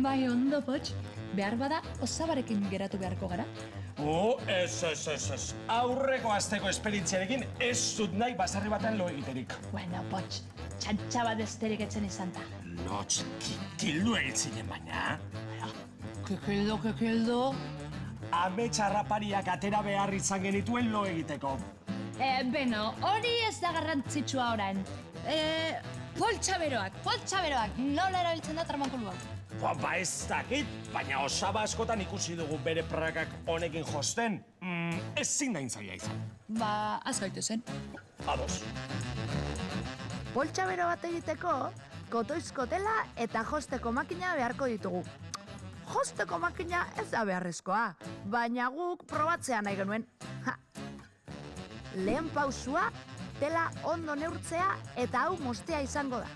Bai, ondo, Pots. Behar bada, osabarekin geratu beharko gara. Ez. Aurreko asteko esperientziarekin ez dut nahi basarri batean lo egiterik. Bueno, Pots, txantxa bat esterik etzen izan da. Lotz, kildu egitzinen baina. Kekildo. Amets harrapariak atera behar izan genituen lo egiteko. Beno, hori ez da garrantzitsua orain. Poltsaberoak, nola erabiltzen da tramankulu hau? Ba ez dakit, baina osaba askotan ikusi dugu bere prakak honekin josten. Ezin da intzaila izan. Ba, az gaitu zen. Ados. Poltsabero bat egiteko, kotoizko tela eta josteko makina beharko ditugu. Josteko makina ez da beharrezkoa, baina guk probatzea nahi genuen. Lehen pausua, tela ondo neurtzea eta hau mostea izango da.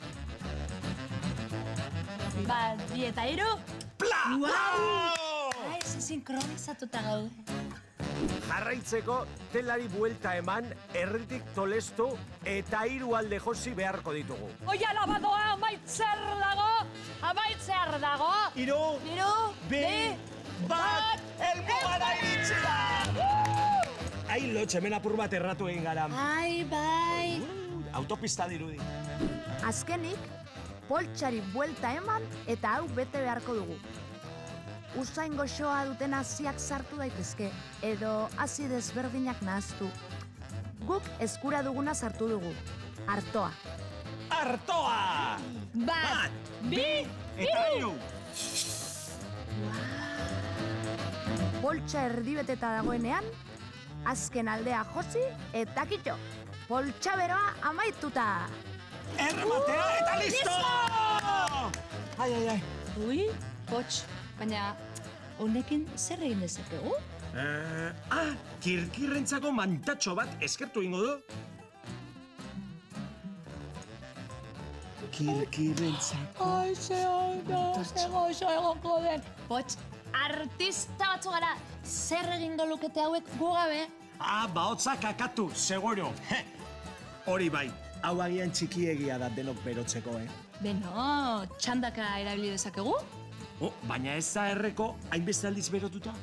Bat, bi eta hiru. Pla! Ai, sinkronizatuta gaude. Jarraitzeko telari buelta eman, erritik tolestu eta 3 alde josi beharko ditugu. Oia labadoa, amaitzear dago. 3, 2, 1, helmugara iritsi da! Ai, Lotz, hemen apur bat erratu egin gara. Ai, bai. Autopista dirudi. Azkenik, poltsari buelta eman eta hau bete beharko dugu. Usain goxoa duten hasiak sartu daitezke, edo hasi desberdinak nahaztu. Guk eskura duguna sartu dugu, artoa. Artoa! Bat, bi, eta hiru! Poltsa erdibeteta dagoenean, azken aldea josi eta kitxo. Poltsaberoa amaituta! Errematea eta listo! Ai. Ui, Pots, baina honekin zer egin dezakegu? Kirkirrentzako mantatxo bat eskertu ingo du. Kirkirrentzako... Ai, ze ondo, ze goxo egoko den. Pots, artista batzu gara, zer egingo lukete hauek gu gabe? Bahotza kakatu, seguro. Hori bai, hau agian txikiegia da denok berotzeko, Beno, txandaka erabili dezakegu? Baina ez da erreko hainbeste aldiz berotuta.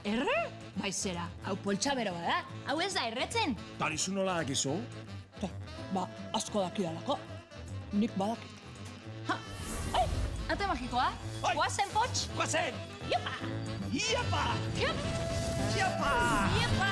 Erre? Bai zera, hau poltsabero bada, hau ez da erretzen. Tarizu nola dakizu? Ba, asko dakidalako, nik badakit. Ai, ate magikoa, guazen, Pots? Guazen! Iopa! Iopa! Iopa! Iopa! Iopa!